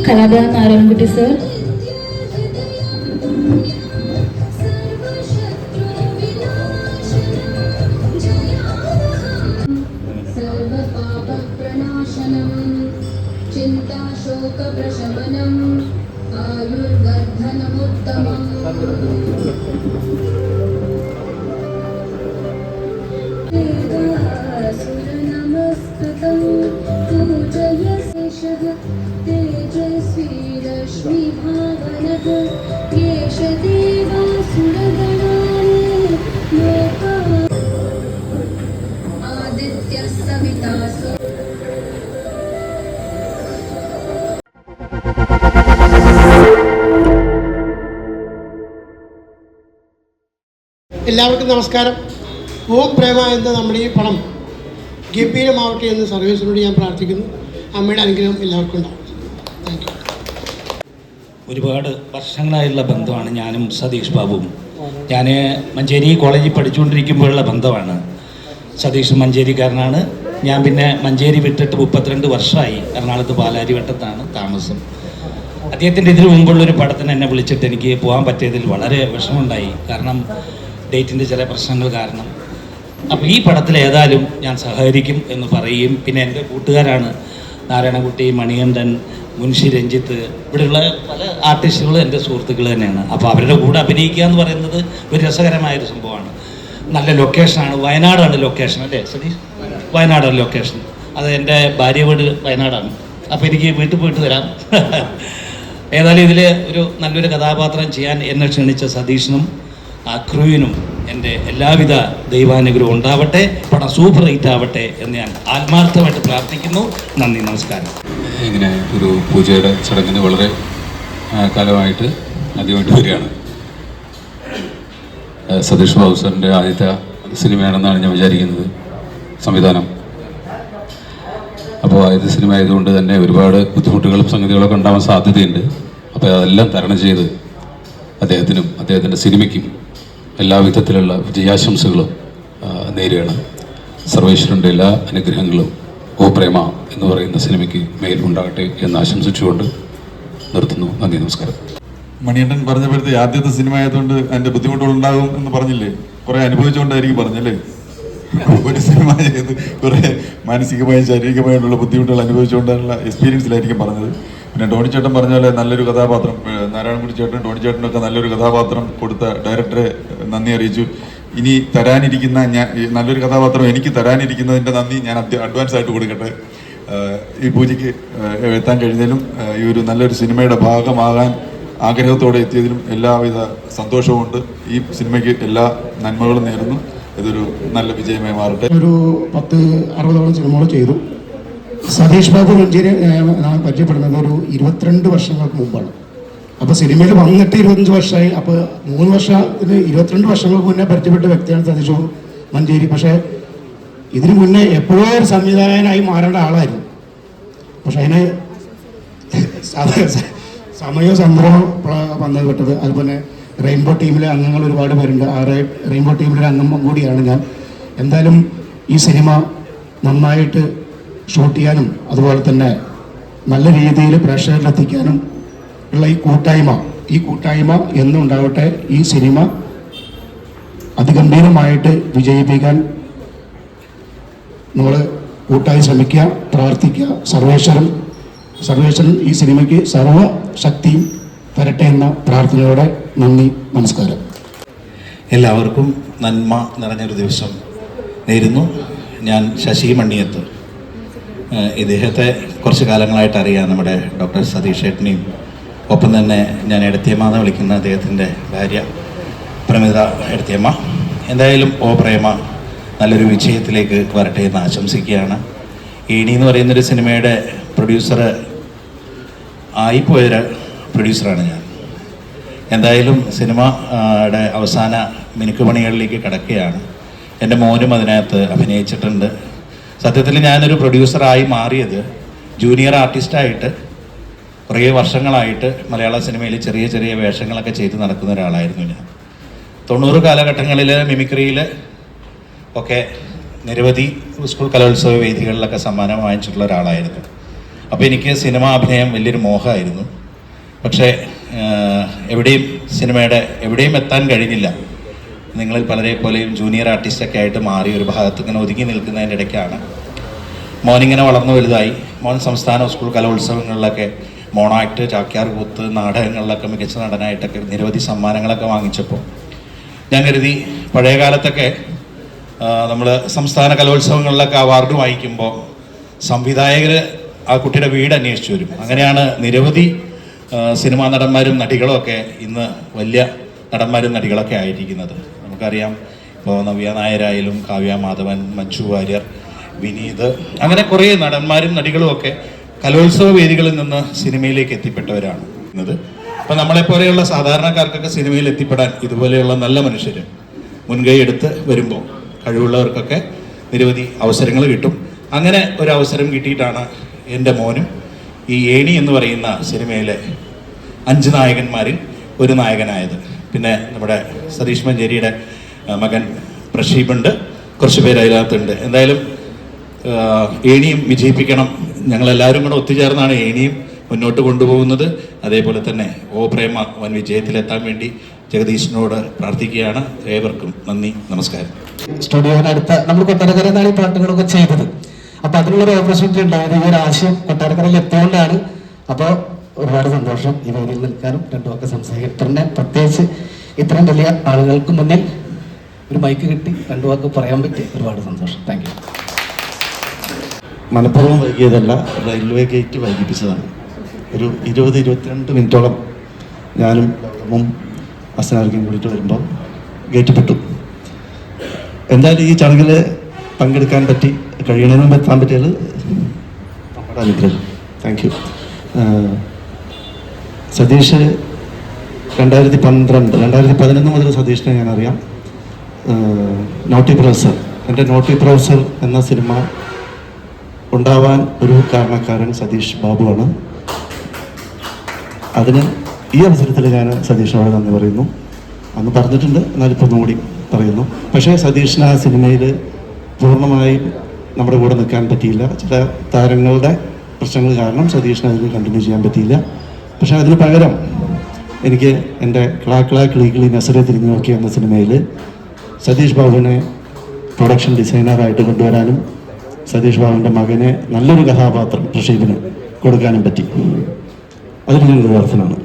Kalabhavan Narayanankutty sir. ചിന്താശോകപ്രശമനം ആയുർവർദ്ധനമുത്തമം സുരനമസ്കൃതം പൂജയശേഷഃ Tejashwi രശ്മിഭാവനഃ യേഷ ദേവാസുരഗണാഃ ലോകാഃ ആദിത്യഃ Savita എല്ലാവർക്കും നമസ്കാരം. ഓ പ്രേമ എന്ന നമ്മുടെ ഈ പടം ഗംഭീരമാവട്ടെ എന്ന് സർവീസിനോട് ഞാൻ പ്രാർത്ഥിക്കുന്നു. അമ്മയുടെ അനുഗ്രഹം എല്ലാവർക്കും ഉണ്ടാവും. Thank you. ഒരുപാട് വർഷങ്ങളായുള്ള ബന്ധമാണ് ഞാനും സതീഷ് ബാബുവും. ഞാൻ മഞ്ചേരി കോളേജിൽ പഠിച്ചുകൊണ്ടിരിക്കുമ്പോഴുള്ള ബന്ധമാണ്. സതീഷ് മഞ്ചേരിക്കാരനാണ്. ഞാൻ പിന്നെ മഞ്ചേരി വിട്ടിട്ട് 32 വർഷമായി എറണാകുളത്ത് പാലാരിവട്ടത്താണ് താമസം. അദ്ദേഹത്തിൻ്റെ ഇതിനു മുമ്പുള്ളൊരു പടത്തിന് എന്നെ വിളിച്ചിട്ട് എനിക്ക് പോകാൻ പറ്റിയതിൽ വളരെ വിഷമമുണ്ടായി. കാരണം ഡേറ്റിൻ്റെ ചില പ്രശ്നങ്ങൾ കാരണം. അപ്പോൾ ഈ പടത്തിൽ ഏതായാലും ഞാൻ സഹകരിക്കും എന്ന് പറയുകയും പിന്നെ എൻ്റെ കൂട്ടുകാരാണ് നാരായണൻകുട്ടി, മണികണ്ഠൻ, മുൻഷി രഞ്ജിത്ത്, ഇവിടെയുള്ള പല ആർട്ടിസ്റ്റുകളും എൻ്റെ സുഹൃത്തുക്കൾ തന്നെയാണ്. അപ്പോൾ അവരുടെ കൂടെ അഭിനയിക്കുക എന്ന് പറയുന്നത് ഒരു രസകരമായൊരു സംഭവമാണ്. നല്ല ലൊക്കേഷനാണ്. വയനാടാണ് ലൊക്കേഷൻ അല്ലേ സതീഷ്? വയനാടാണ് ലൊക്കേഷൻ. അത് എൻ്റെ ഭാര്യ വീട് വയനാടാണ്. അപ്പോൾ എനിക്ക് വീട്ടിൽ പോയിട്ട് വരാം. ഏതായാലും ഇതിൽ ഒരു നല്ലൊരു കഥാപാത്രം ചെയ്യാൻ എന്നെ ക്ഷണിച്ച സതീഷിനും ആ ക്രൂവിനും എൻ്റെ എല്ലാവിധ ദൈവാനുഗ്രഹം ഉണ്ടാവട്ടെ. പടം സൂപ്പർ ഹിറ്റ് ആവട്ടെ എന്ന് ഞാൻ ആത്മാർത്ഥമായിട്ട് പ്രാർത്ഥിക്കുന്നു. നന്ദി, നമസ്കാരം. ഇങ്ങനെ ഒരു പൂജയുടെ ചടങ്ങിന് വളരെ കാലമായിട്ട് ആദ്യമായിട്ട് വരികയാണ്. സതീഷ് ബാബു സാറിൻ്റെ ആദ്യത്തെ സിനിമയാണെന്നാണ് ഞാൻ വിചാരിക്കുന്നത്, സംവിധാനം. അപ്പോൾ ആദ്യത്തെ സിനിമ ആയതുകൊണ്ട് തന്നെ ഒരുപാട് ബുദ്ധിമുട്ടുകളും സംഗതികളൊക്കെ ഉണ്ടാവാൻ സാധ്യതയുണ്ട്. അപ്പോൾ അതെല്ലാം തരണം ചെയ്ത് അദ്ദേഹത്തിനും അദ്ദേഹത്തിൻ്റെ സിനിമയ്ക്കും എല്ലാവിധത്തിലുള്ള വിജയാശംസകളും നേരുകയാണ്. സർവേശ്വരൻ്റെ എല്ലാ അനുഗ്രഹങ്ങളും ഓ പ്രേമ എന്ന് പറയുന്ന സിനിമയ്ക്ക് മേലുണ്ടാകട്ടെ എന്ന് ആശംസിച്ചുകൊണ്ട് നിർത്തുന്നു. നന്ദി, നമസ്കാരം. മണികണ്ഠൻ പറഞ്ഞപ്പോഴത്തെ ആദ്യത്തെ സിനിമ ആയതുകൊണ്ട് അതിൻ്റെ ബുദ്ധിമുട്ടുകളുണ്ടാകും എന്ന് പറഞ്ഞില്ലേ? കുറേ അനുഭവിച്ചുകൊണ്ടായിരിക്കും പറഞ്ഞല്ലേ? ഒരു സിനിമ ചെയ്ത് കുറേ മാനസികമായും ശാരീരികമായിട്ടുള്ള ബുദ്ധിമുട്ടുകൾ അനുഭവിച്ചുകൊണ്ടുള്ള എക്സ്പീരിയൻസിലായിരിക്കും പറഞ്ഞത്. പിന്നെ ടോണി ചേട്ടൻ പറഞ്ഞ പോലെ നല്ലൊരു കഥാപാത്രം, നാരായണൻകുട്ടി ചേട്ടൻ, ടോണി ചേട്ടനൊക്കെ നല്ലൊരു കഥാപാത്രം കൊടുത്ത ഡയറക്ടറെ നന്ദി അറിയിച്ചു. ഇനി തരാനിരിക്കുന്ന നല്ലൊരു കഥാപാത്രം എനിക്ക് തരാനിരിക്കുന്നതിൻ്റെ നന്ദി ഞാൻ അഡ്വാൻസ് ആയിട്ട് കൊടുക്കട്ടെ. ഈ പൂജയ്ക്ക് എത്താൻ കഴിഞ്ഞതിലും ഈ ഒരു നല്ലൊരു സിനിമയുടെ ഭാഗമാകാൻ ആഗ്രഹത്തോടെ എത്തിയതിലും എല്ലാവിധ സന്തോഷവുമുണ്ട്. ഈ സിനിമയ്ക്ക് എല്ലാ നന്മകളും നേരുന്നു. ഇതൊരു നല്ല വിജയമായി മാറട്ടെ. ഒരു 10-60ഓളം സിനിമകൾ ചെയ്തു. സതീഷ് ബാബു മഞ്ചേരി ഞാൻ പരിചയപ്പെടുന്നത് ഒരു 22 വർഷങ്ങൾക്ക് മുമ്പാണ്. അപ്പോൾ സിനിമയിൽ വന്നിട്ട് 25 വർഷമായി. അപ്പോൾ 3 വർഷത്തിന് 22 വർഷങ്ങൾക്ക് മുന്നേ പരിചയപ്പെട്ട വ്യക്തിയാണ് സതീഷ് ബാബു മഞ്ചേരി. പക്ഷേ ഇതിനു മുന്നേ എപ്പോഴോ ഒരു സംവിധായകനായി മാറേണ്ട ആളായിരുന്നു. പക്ഷെ അതിന് സമയവും സന്ദർഭവും വന്നുപെട്ടത്. അതുപോലെ റെയിൻബോ ടീമിലെ അംഗങ്ങൾ ഒരുപാട് പേരുണ്ട്. ആ റെയിൻബോ ടീമിലെ അംഗം കൂടിയാണ് ഞാൻ. എന്തായാലും ഈ സിനിമ നന്നായിട്ട് ഷൂട്ട് ചെയ്യാനും അതുപോലെ തന്നെ നല്ല രീതിയിൽ പ്രേക്ഷകരിലെത്തിക്കാനും ഉള്ള ഈ കൂട്ടായ്മ എന്നും ഉണ്ടാവട്ടെ. ഈ സിനിമ അതിഗംഭീരമായിട്ട് വിജയിപ്പിക്കാൻ നമ്മൾ കൂട്ടായി ശ്രമിക്കുക, പ്രാർത്ഥിക്കുക. സർവേശ്വരൻ ഈ സിനിമയ്ക്ക് സർവശക്തിയും തരട്ടെ എന്ന പ്രാർത്ഥനയോടെ നന്ദി, നമസ്കാരം. എല്ലാവർക്കും നന്മ നിറഞ്ഞൊരു ദിവസം നേരുന്നു. ഞാൻ ശശി മണ്ണിയത്ത്. ഇദ്ദേഹത്തെ കുറച്ച് കാലങ്ങളായിട്ട് അറിയാം, നമ്മുടെ ഡോക്ടർ സതീഷ് ഏട്ടനെയും. ഒപ്പം തന്നെ ഞാൻ എടത്തിയമ്മ എന്ന് വിളിക്കുന്ന അദ്ദേഹത്തിൻ്റെ ഭാര്യ പ്രമിത എടത്തിയമ്മ. എന്തായാലും ഓ പ്രേമ നല്ലൊരു വിജയത്തിലേക്ക് വരട്ടെ എന്ന് ആശംസിക്കുകയാണ്. ഇനി എന്ന് പറയുന്നൊരു സിനിമയുടെ പ്രൊഡ്യൂസർ ആയിപ്പോയൊരു പ്രൊഡ്യൂസറാണ് ഞാൻ. എന്തായാലും സിനിമയുടെ അവസാന മിനുക്കുപണികളിലേക്ക് കിടക്കുകയാണ്. എൻ്റെ മോനും അതിനകത്ത് അഭിനയിച്ചിട്ടുണ്ട്. സത്യത്തിൽ ഞാനൊരു പ്രൊഡ്യൂസറായി മാറിയത് ജൂനിയർ ആർട്ടിസ്റ്റായിട്ട് കുറേ വർഷങ്ങളായിട്ട് മലയാള സിനിമയിൽ ചെറിയ ചെറിയ വേഷങ്ങളൊക്കെ ചെയ്ത് നടക്കുന്ന ഒരാളായിരുന്നു ഞാൻ. 90 കാലഘട്ടങ്ങളിൽ മിമിക്രിയിൽ ഒക്കെ നിരവധി സ്കൂൾ കലോത്സവ വേദികളിലൊക്കെ സമ്മാനം വാങ്ങിച്ചിട്ടുള്ള ഒരാളായിരുന്നു. അപ്പോൾ എനിക്ക് സിനിമ അഭിനയം വലിയൊരു മോഹമായിരുന്നു. പക്ഷേ എവിടെയും എത്താൻ കഴിഞ്ഞില്ല. നിങ്ങളിൽ പലരെ പോലെയും ജൂനിയർ ആർട്ടിസ്റ്റൊക്കെ ആയിട്ട് മാറി ഒരു ഭാഗത്ത് ഇങ്ങനെ ഒതുങ്ങി നിൽക്കുന്നതിൻ്റെ ഇടയ്ക്കാണ് മോനിങ്ങനെ വളർന്നു വലുതായി. മോൻ സംസ്ഥാന school കലോത്സവങ്ങളിലൊക്കെ mono act, Chakyar Koothu, നാടകങ്ങളിലൊക്കെ മികച്ച നടനായിട്ടൊക്കെ നിരവധി സമ്മാനങ്ങളൊക്കെ വാങ്ങിച്ചപ്പോൾ ഞാൻ കരുതി പഴയ കാലത്തൊക്കെ നമ്മൾ സംസ്ഥാന കലോത്സവങ്ങളിലൊക്കെ അവാർഡ് വാങ്ങിക്കുമ്പോൾ സംവിധായകർ ആ കുട്ടിയുടെ വീട് അന്വേഷിച്ചു വരും. അങ്ങനെയാണ് നിരവധി സിനിമാ നടന്മാരും നടികളും ഒക്കെ ഇന്ന് വലിയ നടന്മാരും നടികളൊക്കെ ആയിരിക്കുന്നത്. നമുക്കറിയാം, ഇപ്പോൾ നവ്യ നായരായാലും കാവ്യ മാധവൻ, മഞ്ജു വാര്യർ, വിനീത്, അങ്ങനെ കുറേ നടന്മാരും നടികളും ഒക്കെ കലോത്സവ വേദികളിൽ നിന്ന് സിനിമയിലേക്ക് എത്തിപ്പെട്ടവരാണ് ഇന്നത്. അപ്പം നമ്മളെപ്പോലെയുള്ള സാധാരണക്കാർക്കൊക്കെ സിനിമയിൽ എത്തിപ്പെടാൻ ഇതുപോലെയുള്ള നല്ല മനുഷ്യർ മുൻകൈ എടുത്ത് വരുമ്പോൾ കഴിവുള്ളവർക്കൊക്കെ നിരവധി അവസരങ്ങൾ കിട്ടും. അങ്ങനെ ഒരു അവസരം കിട്ടിയിട്ടാണ് എൻ്റെ മോനും ഈ ഏണി എന്ന് പറയുന്ന സിനിമയിലെ 5 നായകന്മാരിൽ ഒരു നായകനായത്. പിന്നെ നമ്മുടെ സതീഷ് മഞ്ചേരിയുടെ മകൻ പ്രഷീബുണ്ട്, കുറച്ച് പേര് അതിനകത്തുണ്ട്. എന്തായാലും ഏണിയും വിജയിപ്പിക്കണം. ഞങ്ങളെല്ലാവരും കൂടെ ഒത്തുചേർന്നാണ് ഏണിയും മുന്നോട്ട് കൊണ്ടുപോകുന്നത്. അതേപോലെ തന്നെ ഓ പ്രേമ വൻ വിജയത്തിലെത്താൻ വേണ്ടി ജഗദീഷിനോട് പ്രാർത്ഥിക്കുകയാണ്. ഏവർക്കും നന്ദി, നമസ്കാരം. സ്റ്റുഡിയോയിനടുത്ത് നമ്മൾ കൊട്ടാരക്കര എന്നാണ് ഈ പാട്ടുകളൊക്കെ ചെയ്തത്. അപ്പോൾ അതിനുള്ളൊരു ഓപ്പർച്യൂണിറ്റി ഉണ്ടായത് ഈ ഒരു ആശയം കൊട്ടാരക്കരയിൽ എത്തിയോണ്ടാണ്. അപ്പോൾ ഒരുപാട് സന്തോഷം ഈ വേദിയിൽ നിൽക്കാനും രണ്ടു വാക്ക് സംസാരിക്കാൻ. പിന്നെ പ്രത്യേകിച്ച് ഇത്രയും വലിയ ആളുകൾക്ക് മുന്നിൽ ഒരു മൈക്ക് കിട്ടി രണ്ടു വാക്ക് പറയാൻ പറ്റി ഒരുപാട് സന്തോഷം. Thank you. മനഃപൂർവ്വം വൈകിയതല്ല, റെയിൽവേ ഗേറ്റ് വൈകിപ്പിച്ചതാണ്. ഒരു 20-22 മിനിറ്റോളം ഞാനും അസനാർക്കും കൂടിയിട്ട് വരുമ്പോൾ ഗേറ്റ് പെട്ടു. എന്തായാലും ഈ ചടങ്ങിൽ പങ്കെടുക്കാൻ പറ്റി, കഴിയണതിന് മുമ്പ് എത്താൻ പറ്റിയത് നമ്മുടെ അനുഗ്രഹം. Thank you. സതീഷ് 2011 മുതൽ സതീഷിനെ ഞാനറിയാം. നോട്ടി പ്രൊഫസർ, എൻ്റെ നോട്ടി പ്രൊഫസർ എന്ന സിനിമ ഉണ്ടാവാൻ ഒരു കാരണക്കാരൻ സതീഷ് ബാബുവാണ്. അതിന് ഈ അവസരത്തിൽ ഞാൻ സതീഷിനോട് നന്ദി പറയുന്നു. അന്ന് പറഞ്ഞിട്ടുണ്ട്, എന്നാലിപ്പോൾ ഒന്നുകൂടി പറയുന്നു. പക്ഷേ സതീഷിന് ആ സിനിമയിൽ പൂർണ്ണമായും നമ്മുടെ കൂടെ നിൽക്കാൻ പറ്റിയില്ല. ചില താരങ്ങളുടെ പ്രശ്നങ്ങൾ കാരണം സതീഷിന് അതിൽ കണ്ടിന്യൂ ചെയ്യാൻ പറ്റിയില്ല. പക്ഷേ അതിന് പകരം എനിക്ക് എൻ്റെ ക്ലാ കിളി നസറെ തിരിഞ്ഞു നോക്കി എന്ന സിനിമയിൽ സതീഷ് ബാബുവിനെ പ്രൊഡക്ഷൻ ഡിസൈനറായിട്ട് കൊണ്ടുവരാനും സതീഷ് ബാബുവിൻ്റെ മകനെ നല്ലൊരു കഥാപാത്രം പ്രഷീബിന് കൊടുക്കാനും പറ്റി. അതിന് ഞാൻ കൃതാർത്ഥനാണ്.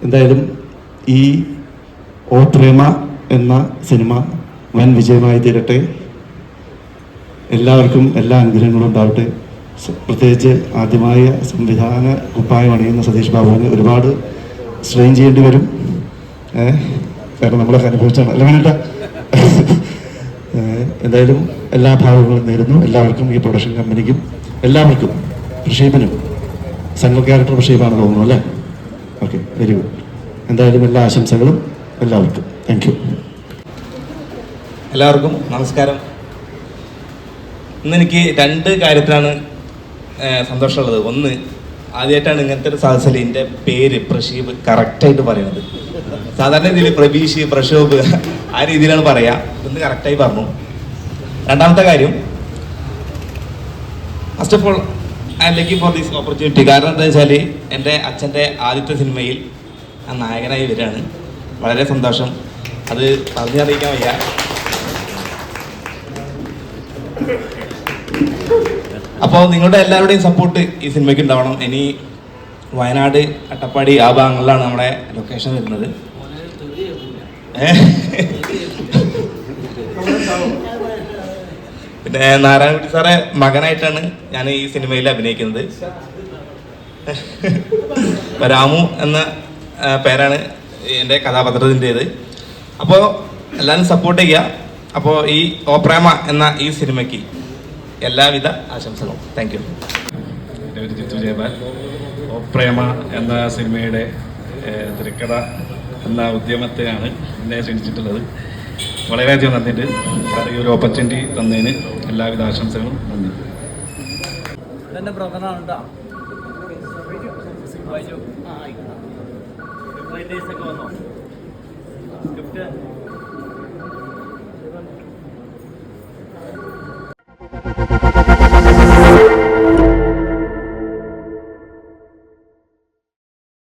എന്തായാലും ഈ ഓ പ്രേമ എന്ന സിനിമ വൻ വിജയമായി തീരട്ടെ. എല്ലാവർക്കും എല്ലാ അനുഗ്രഹങ്ങളും ഉണ്ടാവട്ടെ. പ്രത്യേകിച്ച് ആദ്യമായ സംവിധാന കുപ്പായം അണിയുന്ന സതീഷ് ബാബുവിന് ഒരുപാട് സ്ട്രെയിൻ ചെയ്യേണ്ടി വരും. കാരണം നമ്മളൊക്കെ അനുഭവിച്ചാണ് അല്ല വേണ്ട. എന്തായാലും എല്ലാ ഭാവങ്ങളും നേരുന്നു. എല്ലാവർക്കും, ഈ പ്രൊഡക്ഷൻ കമ്പനിക്കും, എല്ലാവർക്കും, പ്രഷീബിനും സംഘ ക്യാരക്ടർ പ്രഷീബാണ് തോന്നുന്നു അല്ലേ? Okay, very good. എന്തായാലും എല്ലാ ആശംസകളും എല്ലാവർക്കും. Thank you. എല്ലാവർക്കും നമസ്കാരം. ഇന്ന് എനിക്ക് 2 കാര്യത്തിലാണ് സന്തോഷമുള്ളത്. ഒന്ന്, ആദ്യമായിട്ടാണ് ഇങ്ങനത്തെ ഒരു സദസ്സിൽ എൻ്റെ പേര് പ്രഷീബ് കറക്റ്റായിട്ട് പറയുന്നത്. സാധാരണ രീതിയിൽ പ്രബീഷ്, പ്രക്ഷോഭ് ആ രീതിയിലാണ് പറയുക. ഇന്ന് കറക്റ്റായി പറഞ്ഞു. രണ്ടാമത്തെ കാര്യം, first of all I am looking for this opportunity. കാരണം എന്താ വെച്ചാൽ എൻ്റെ അച്ഛൻ്റെ ആദ്യത്തെ സിനിമയിൽ ഞാൻ നായകനായി വരികയാണ്. വളരെ സന്തോഷം. അത് പറഞ്ഞറിയിക്കാൻ വയ്യ. അപ്പോൾ നിങ്ങളുടെ എല്ലാവരുടെയും സപ്പോർട്ട് ഈ സിനിമയ്ക്ക് ഉണ്ടാവണം. ഇനി വയനാട്, അട്ടപ്പാടി ആ ഭാഗങ്ങളിലാണ് നമ്മുടെ ലൊക്കേഷൻ വരുന്നത്. പിന്നെ നാരായണകുട്ടി സാറെ മകനായിട്ടാണ് ഞാൻ ഈ സിനിമയിൽ അഭിനയിക്കുന്നത്. രാമു എന്ന പേരാണ് എൻ്റെ കഥാപാത്രത്തിൻ്റേത്. അപ്പോൾ എല്ലാവരും സപ്പോർട്ട് ചെയ്യുക. അപ്പോൾ ഈ ഓ പ്രേമ എന്ന ഈ സിനിമയ്ക്ക് എല്ലാവിധ ആശംസകളും. Thank you. എൻ്റെ പേര് ജിത്തു ജയപാൽ. ഓ പ്രേമ എന്ന സിനിമയുടെ തിരക്കഥ എന്ന ഉദ്യമത്തെയാണ് എന്നെ ക്ഷണിച്ചിട്ടുള്ളത്. വളരെയധികം നന്ദിയുണ്ട് സാർ, ഈ ഒരു ഓപ്പർച്യൂണിറ്റി തന്നതിന്. എല്ലാവിധ ആശംസകളും. നന്ദി. എൻ്റെ ബ്രദറാണ് കേട്ടോ. വന്നോ ഗിഫ്റ്റ്